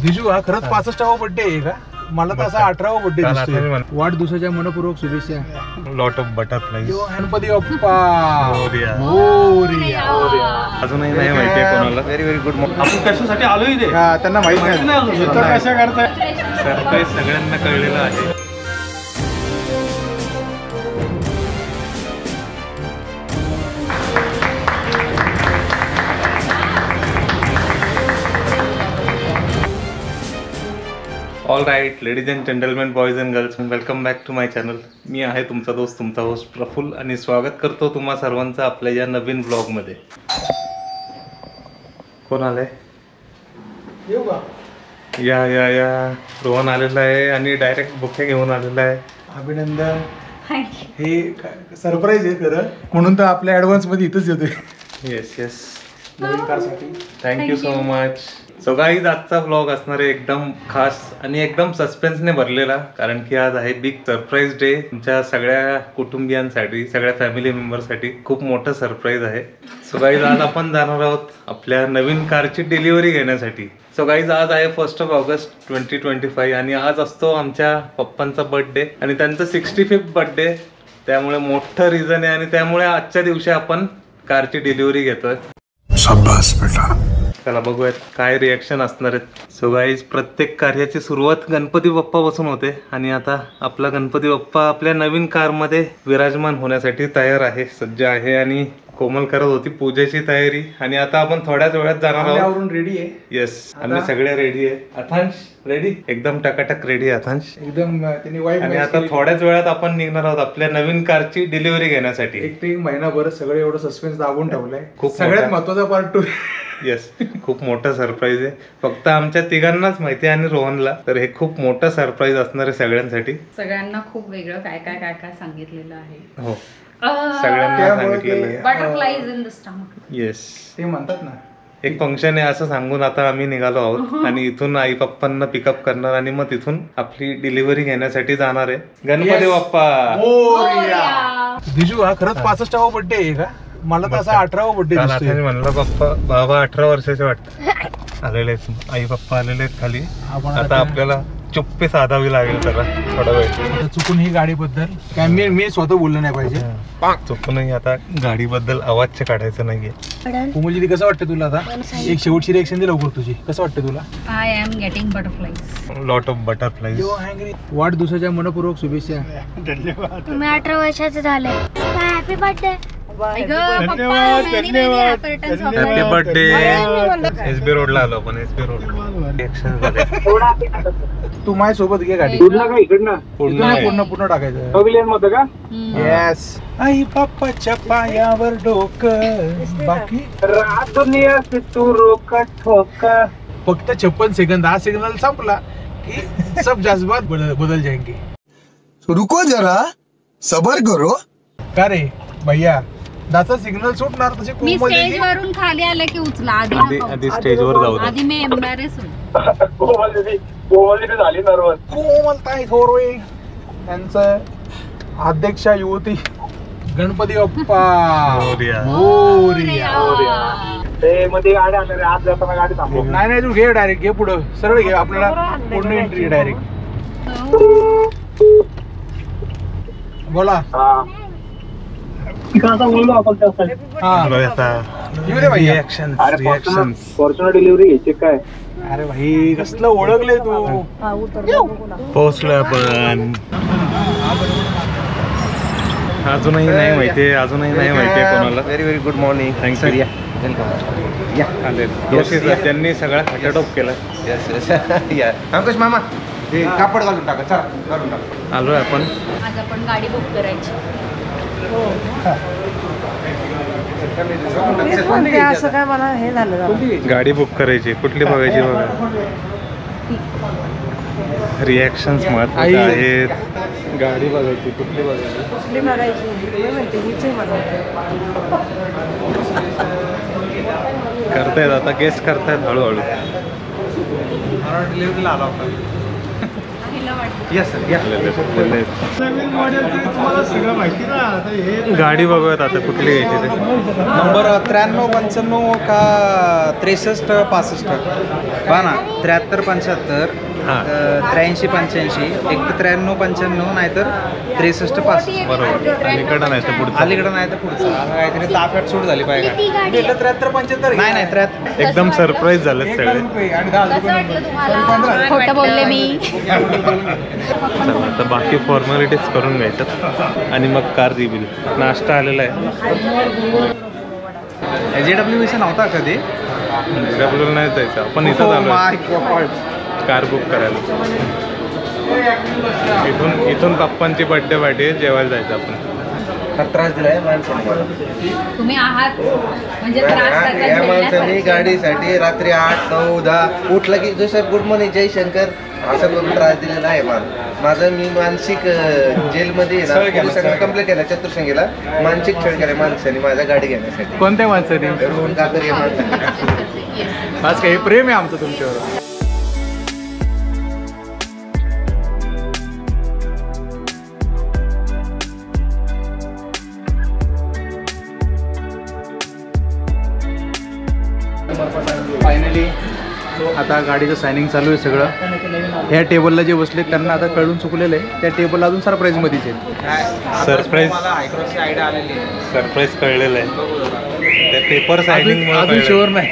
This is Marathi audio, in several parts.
दिजू हा खरंच 65वा बर्थडे आहे का? मला तर असा 18वा बर्थडे दिसतोय. वाढदिवसाच्या मनपूर्वक शुभेच्छा. Lot of butterflies. Ganpati Bappa Morya. Morya. अजूनही नाही माहितीये कोणाला. Very very good morning. आपण कशासाठी आलो इथे? त्यांना माहित नाही कशा करताय. सरप्राईज सगळ्यांना कळलेलं आहे. All right ladies and gentleman, boys and girls, welcome back to my channel. मी आहे तुमचा दोस्त, तुमचा होस्ट प्रफुल्ल, आणि स्वागत करतो तुम्हा सर्वांचं आपल्या या नवीन ब्लॉगमध्ये. कोण आलंय? येऊ का? या या या रोहन आलेला आहे आणि डायरेक्ट बुके घेऊन आलेला आहे. अभिनंदन. हे सरप्राईज आहे खरं, म्हणून तर आपल्या ऍडव्हान्स मध्ये इथंच येतोय. येस येस, नवीन कारसाठी thank you so much. So guys, आजचा व्लॉग असणार आहे एकदम खास आणि एकदम सस्पेन्सने भरलेला, कारण की आज आहे बिग सरप्राईज डे. तुमच्या सगळ्या कुटुंबियांसाठी, सगळ्या फॅमिली मेंबरसाठी खूप मोठं सरप्राईज आहे. सो गाईज, आज आपण जाणार आहोत आपल्या नवीन कारची डिलिव्हरी घेण्यासाठी. सो गाईज, आज आहे 1 ऑगस्ट 2025 आणि आज असतो आमच्या पप्पांचा बर्थडे आणि त्यांचा 65th बर्थडे. त्यामुळे मोठं रिझन आहे आणि त्यामुळे आजच्या दिवशी आपण कारची डिलिव्हरी घेतोय. शाबास बेटा. चला बघूयात काय रिॲक्शन असणार आहेत. सो गाईज, प्रत्येक कार्याची सुरुवात गणपती बाप्पा पासून होते आणि आता आपला गणपती बाप्पा आपल्या नवीन कारमध्ये विराजमान होण्यासाठी तयार आहे, सज्ज आहे. आणि कोमल करत होती पूजेची तयारी आणि आता आपण थोड्याच वेळात जाणार आहोत. रेडी आहे. येस, आम्ही सगळे रेडी आहे. अथांश रेडी? एकदम टकाटक रेडी आहे अथांश एकदम. आणि आता थोड्याच वेळात आपण निघणार आहोत आपल्या नवीन कारची डिलिव्हरी घेण्यासाठी. एक महिनाभर सगळं एवढं सस्पेन्स दाबून ठेवलंय. खूप सगळ्यात महत्वाचा पार्ट 2. येस, खूप मोठं सरप्राईज आहे. फक्त आमच्या तिघांनाच माहिती आहे आणि रोहनला. तर हे खूप मोठं सरप्राईज असणार आहे सगळ्यांसाठी. सगळ्यांना खूप वेगळं काय काय काय काय सांगितलेलं आहे. हो, सगळ्यांना सांगितलेलं आहे. Butterflies in the stomach. Yes, ते म्हणतात ना, एक फंक्शन आहे असं सांगून आता आम्ही निघालो आहोत आणि इथून आई पप्पांना पिकअप करणार आणि मग तिथून आपली डिलिव्हरी घेण्यासाठी जाणार आहे. गणपती बाप्पा. दिजू हा खरंच 65वा बर्थडे आहे का? मला तर असा 18वा बर्थडे दिसतोय. म्हणलं पप्पा बाबा 18 वर्षाचे वाटत आलेले आहेत. आई पप्पा आलेले आहेत खाली. आता आपल्याला चुप्पी साधावी लागेल जरा थोडा वेळ. चुकून ही गाडीबद्दल काय मी स्वतः बोललं नाही पाहिजे. चुकूनही आता गाडीबद्दल आवाज काढायचं नाहीये. कोमलजी, कसं वाटतं तुला? आता एक शेवटची रिएक्शन दे लवकर तुझी. कसं वाटतं तुला? I am getting butterflies. Lot of butterflies. वाढदिवसाच्या मनपूर्वक शुभेच्छा. तुम्ही 18 वर्षाचे झाले. Happy birthday. धन्यवाद. Happy birthday. एसबी रोडला आलो आपण. एसबी रोड तू माझ्या सोबत घे गाडी. पूर्ण टाकायचं. येस. आई बाप्पाच्या पायावर डोकं, बाकी तू रोक ठोक. फक्त 56 सेकंद. हा सिग्नल संपला की सब जज्बात बदल जाएंगे. रुको जरा, सबर करो. का रे भैया, दाचा सिग्नल सुटणार तसे मी स्टेज वरून खाली आले की उचला. आधी स्टेजवर जाऊ. आधी मी एम्बॅरेस होईल. कोमल ताई थोरवे त्यांचं अध्यक्षा युवती. गणपती बाप्पा मोरया. नाही तू घे डायरेक्ट. घे पुढं सरळ घे. आपल्याला पूर्ण एंट्री डायरेक्ट. बोला. फॉर्च्युनर डिलिव्हरी घ्यायची काय? अरे भाई, कसलं ओळखलंय तू. पोहोचलोय आपण. अजूनही नाही माहितीये कोणाला. Very very good morning. Thank you. Welcome. त्यांनी सगळा खटाटोप केला. अंकुश मामा, हे कापड घालून टाका. चला घालून टाका. आलोय आपण. आज आपण गाडी बुक करायची. असं काय मला हे झालं. गाडी बुक करायची. कुठली बघायची बघा. रिॲक्शन्स महत्त्वाचे आहेत. गाडी बघायची. कुठली बघायची? करतायत आता, गेस करतायत हळूहळू. डिलिव्हरीला आला होता. पहिलं वाटतं. येस सर या. गाडी बघूयात आता कुठली घ्यायची ते. नंबर 93 95 का 63 65. पहा ना 73 75 हां 83 85 एक तर 93 95 नाहीतर 63 65. बरोबर. अलीकडं नाही तर पुढचं. अलीकडं नाही तर पुढचं असं काहीतरी ताफ्यात सूट झाली पाहिजे. किती गाडी आहे? 73 75. नाही नाही 73. एकदम सरप्राईज झाले सगळे. आणि 10 कसं वाटलं तुम्हाला? खोटं बोलले मी. चला, आता बाकी फॉर्मॅलिटीज करून घ्यायच्यात आणि मग कार रिव्हील. नाश्ता आलेला आहे. JWBC नव्हता कधी. आपल्याला नाही जायचं, आपण इथं Oh आलो my God. कार बुक करायला. इथून पप्पांची बर्थडे पार्टी आहे, जेवायला जायचं आपण. त्रास दिलाय माणसाने. तुम्ही आहात म्हणजे त्रास त्याचा या माणसाने झेलण्यासारखे. गाडीसाठी रात्री 8 9 10 उठला की जो सर गुड मॉर्निंग जय शंकर असं करून त्रास दिलेला आहे माझं. मी मानसिक जेलमध्ये कंप्लेंट केला चतुर्संगीला. मानसिक छळ केला माणसाने माझ्या गाडी घेण्यासाठी. कोणत्या माणसाने? रोहन काकर या माणसाने. आज काही प्रेम आहे आमचं तुमच्यावर. फायनली आता गाडीचं सायनिंग चालू आहे सगळं. ह्या टेबलला जे बसले त्यांना आता कळून चुकलेलं आहे. त्या टेबलला अजून सरप्राईजमध्येच आहे. सरप्राईज मला हायक्रॉसची आयडिया आलेली आहे. सरप्राईज कळलेलं आहे. त्या पेपर सायनिंग अजून शुअर नाही.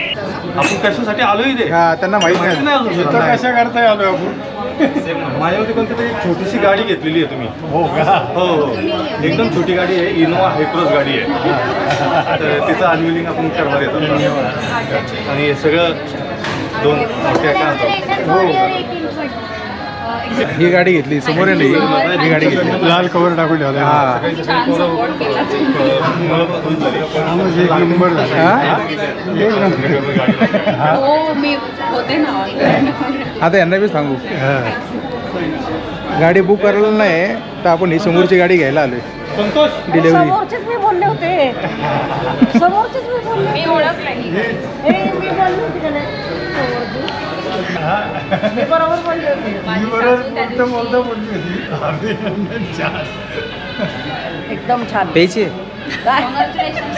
आपण कशासाठी आलो इथे? हा त्यांना माहित नाही. कशा करताय आलो आपण? माझ्यामध्ये कोणती तरी छोटीशी गाडी घेतलेली आहे तुम्ही. हो का? हो हो एकदम छोटी गाडी आहे. इनोवा हायक्रॉस गाडी आहे. तर तिचं अनविलिंग आपण करणार येतो. आणि हे सगळं 2 मोठ्या काय म्हणतात ही गाडी घेतली समोर आहे नाही. ही गाडी घेतली लाल कवर टाकून ठेवला. हा छान सपोर्ट केला. हो मी होते ना. आता यांना बी सांगू गाडी बुक करायला नाही तर आपण ही समोरची गाडी घ्यायला आलोय. डिलिव्हरी समोरचेच मी बोलले होते. समोरचेच मी बोलले. मी ओळखलं मी बोलले होते का नाही? मी बरोबर बोलले होते. एकदम छान. प्यायची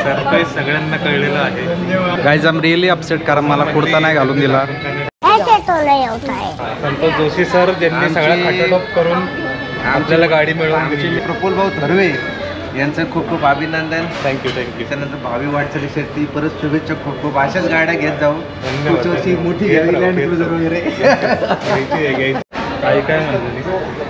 सरप्राईज सगळ्यांना कळलेलं आहे. गाईज आम रिअली अपसेट कारण मला कुर्ता नाही घालून दिला. ऐसे तो नहीं होता है. संतोष जोशी सर ज्यांनी सगळ्या खाटाटोप करून आपल्याला गाडी मिळवून दिली. प्रफुल्ल भाऊ थर्वे यांचं खूप खूप अभिनंदन. थँक्यू. त्यानंतर भावी वाटचालीसाठी परत शुभेच्छा. खूप खूप अशाच गाड्या घेत जाऊ. धन्यवाद. पुढच्या वर्षी मोठी गाडी लँड क्रुझर वगैरे. आई काय म्हणलेली?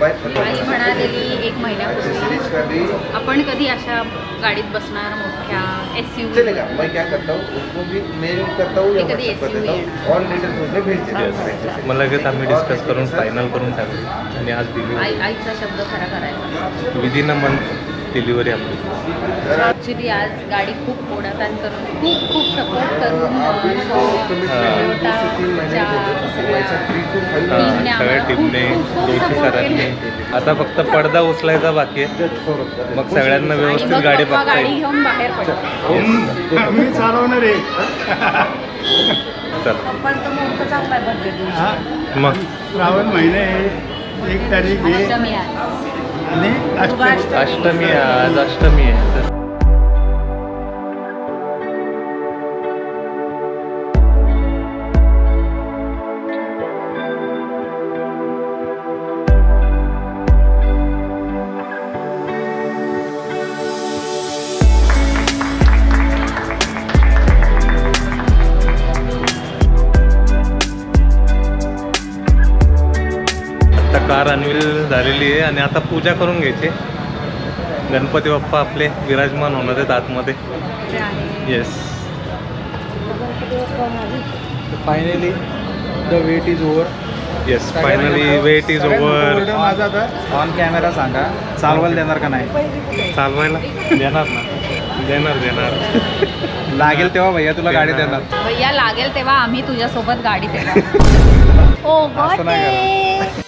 आई म्हणालेली 1 महिन्यापूर्वी आपण कधी अशा गाडीत बसणार मोठ्या SUV. चलेगा मैं क्या करता हूँ उसको भी मेल करता हूँ या कधी व्हाट्सएप कर SUV देता हूँ. ऑन डिटेल्स उसमें भेज देता हूँ. मग लगेच आम्ही डिस्कस करून फायनल करून टाकली आणि आज डिलिव्हरी आईचा शब्द खरा करायचा. विदिन अ मंथ डिलिव्हरी आपली. ॲक्च्युली आज गाडी खूप ओढाताण करून खूप सपोर्ट करून सगळ्या टीमने जोशी सरांनी आता फक्त पडदा उचलायचा बाकी आहे. मग सगळ्यांना व्यवस्थित गाडी बघता गाडी येईल. घेऊन बाहेर पडतो. मी चालवणार आहे. चल पप्पांचा मुहूर्त चांगला आहे बर्थडे दिवशी. मग श्रावण महिने 1 तारीख आहे अष्टमी आहे. आणि अष्टमी आहे, आज अष्टमी आहे. तर कार अनवील झालेली आहे आणि आता पूजा करून घ्यायची. गणपती बाप्पा आपले विराजमान होणार आहेत आतमध्ये. Yes finally the wait is over. Yes finally wait is over. माझा आता ऑन कॅमेरा सांगा चालवायला देणार का नाही. चालवायला देणार ना. देणार लागेल तेव्हा भैया तुला गाडी देणार. भैया लागेल तेव्हा आम्ही तुझ्यासोबत गाडी देणार. ओ असं नाही गॉड.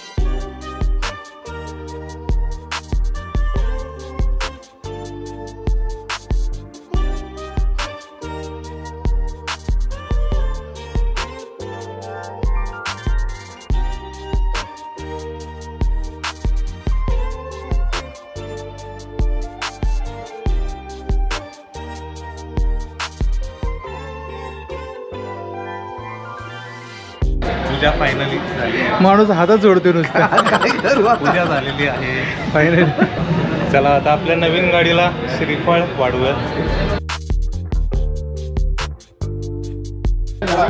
पूजा फायनली झाली आहे. माणूस हातात जोडतो नुसता. पूजा झालेली आहे फायनली. चला आता आपल्या नवीन गाडीला श्रीफळ वाढूया.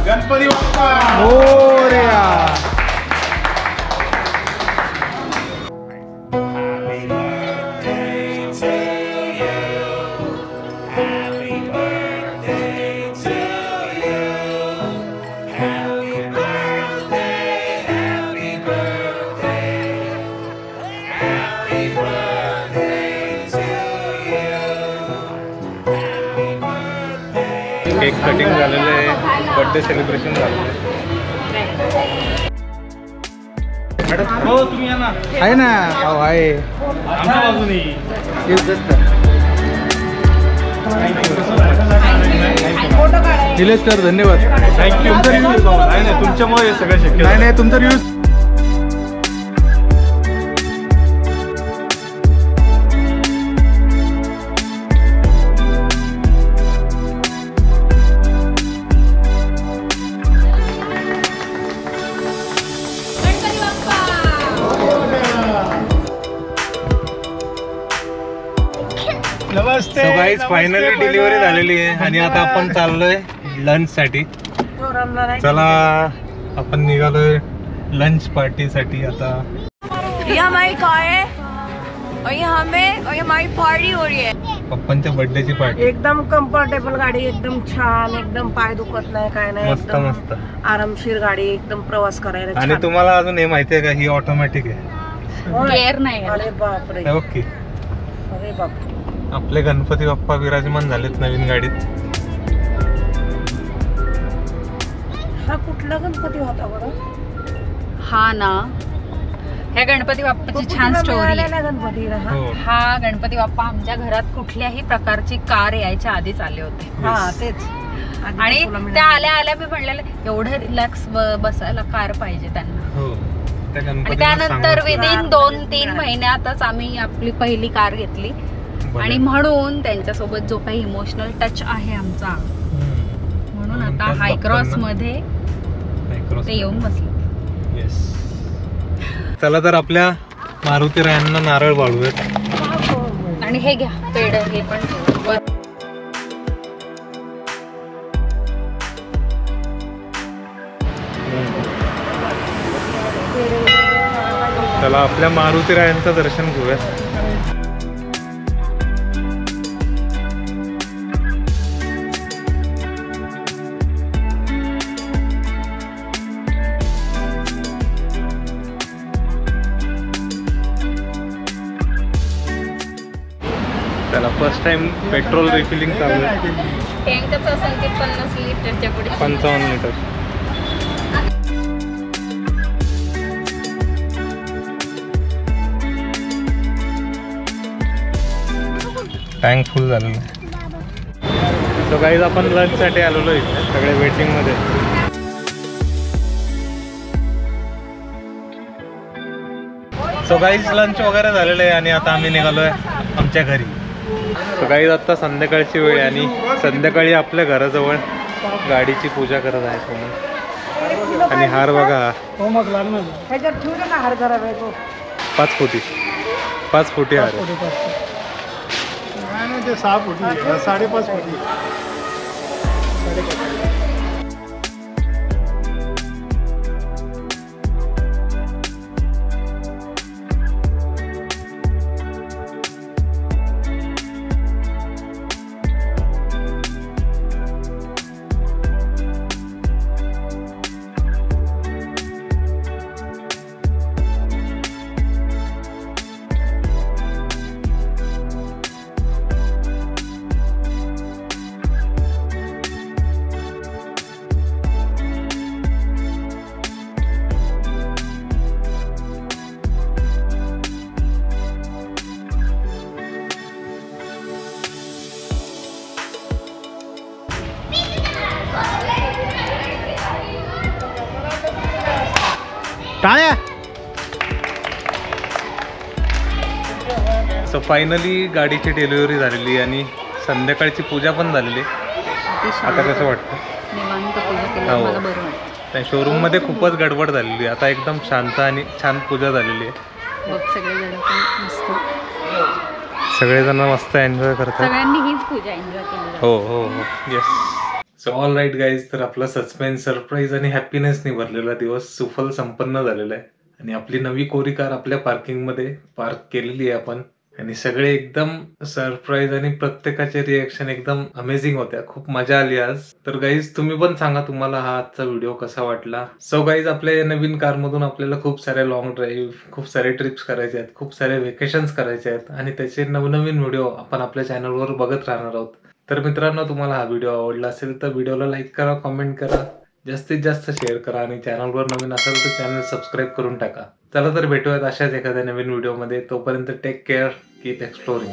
गणपती बाप्पा मोरया. केक कटिंग झालेलं आहे, बर्थडे सेलिब्रेशन झालेलं आहे. हो तुम्ही या ना आहे ना. हो आहे. आमच्या बाजूनी. निलेश सर धन्यवाद. थँक्यू. नाही नाही तुमच्यामुळे हे सगळं शक्य नाही नाही तुमचा रिव्ह्यू. नमस्ते. सो गाईज फायनली डिलिव्हरी झालेली आहे आणि आता आपण चाललोय लंच साठी. चला आपण निघालोय लंच पार्टी साठी. आता ये हमारी कार है और ये हमें और ये हमारी पार्टी हो रही है. पप्पांच्या बर्थडेची पार्टी. एकदम कम्फर्टेबल गाडी, एकदम छान, एकदम पाय दुखत नाही काय नाही, मस्त एकदम मस्त. आरामशीर गाडी, एकदम प्रवास करायला आणि छान. तुम्हाला अजून हे माहिती आहे का, ही ऑटोमॅटिक आहे. होय. गेअर नाही आहे. अरे बापरे, ओके. अरे बापरे. आपले गणपती बाप्पा विराजमान झालेत नवीन गाडीत. हा कुठला गणपती होता बरं? हा ना, ह्या गणपती बाप्पाची छान स्टोरी आहे. मिळालेला गणपती हा. हो. हा गणपती बाप्पा आमच्या घरात कुठल्याही प्रकारची कार यायच्या आधीच आले होते. हा तेच. आणि त्या आल्या आल्या मी म्हणलेलं एवढं रिलॅक्स बसायला कार पाहिजे त्यांना. हो. त्या आणि गणपतीला त्यानंतर सांगून- विदिन 2-3 महिन्यातच आम्ही आपली पहिली कार घेतली. आणि म्हणून त्यांच्यासोबत जो काही इमोशनल टच आहे आमचा, म्हणून आता त्याच हायक्रॉस बाप्पांना- मध्ये हायक्रॉस ते येऊन बसले. येस. चला तर आपल्या मारुती रायांना नारळ वाढूयात. आणि हे घ्या पेड, हे पण वर. चला आपल्या मारुती रायांचं दर्शन घेऊयात. त्याला फर्स्ट टाइम पेट्रोल रिफिलिंग चालू आहे. टँकच असेल ते 50 लिटरच्या पुढे. 55 लिटर. टँक फुल झालेलं आहे. सो गाईज आपण लंचसाठी आलेलो इथे, सगळे वेटिंगमध्ये. सो गाईज लंच वगैरे झालेलं आहे आणि आता आम्ही निघालोय आमच्या घरी. सो गाईज आता संध्याकाळची वेळ आहे आणि संध्याकाळी आपल्या घराजवळ गाडीची पूजा करत आहे कोणी. आणि हार बघा, ह्याच्यात ठेवू नका हार जरा वेळ तो. 5 फुटी 5 फुटी हार आहे. ते 6 फुटी 5.5 फुटी. टाळ्या. सो फायनली गाडीची डिलिव्हरी झालेली आणि संध्याकाळची पूजा पण झालेली. अतिशय आता कसं वाटतं? निवांत पूजा केली, हो. मला बरं वाटतं. त्या शोरूम मध्ये खूपच गडबड झालेली आहे. आता एकदम शांत आणि छान पूजा झालेली आहे. बघ सगळेजण पण मस्त, सगळेजण मस्त एन्जॉय करतात. सगळ्यांनी हीच पूजा एन्जॉय केली. हो हो हो yes. So all right guys, तर आपला सस्पेन्स, सरप्राईज आणि हॅपीनेसने भरलेला दिवस सुफल संपन्न झालेला आहे. आणि आपली नवी कोरी कार आपल्या पार्किंग मध्ये पार्क केलेली आहे आपण. आणि सगळे एकदम सरप्राईज आणि प्रत्येकाचे रिएक्शन एकदम अमेझिंग होत्या. खूप मजा आली आज. तर गाईज तुम्ही पण सांगा तुम्हाला हा आजचा व्हिडिओ कसा वाटला. सो गाईज आपल्या या नवीन कार मधून आपल्याला खूप सारे लॉंग ड्राईव्ह, खूप सारे ट्रिप्स करायचे आहेत, खूप सारे वेकेशन्स करायचे आहेत आणि त्याचे नवनवीन व्हिडिओ आपण आपल्या चॅनलवर बघत राहणार आहोत. तर मित्रांनो, तुम्हाला हा व्हिडिओ आवडला असेल तर व्हिडिओला लाईक करा, कमेंट करा, जास्तीत जास्त शेअर करा आणि चॅनलवर नवीन असेल तर चॅनल सबस्क्राईब करून टाका. चला तर भेटूयात अशाच एखाद्या नवीन व्हिडिओमध्ये. तोपर्यंत टेक केअर, कीप एक्सप्लोरिंग.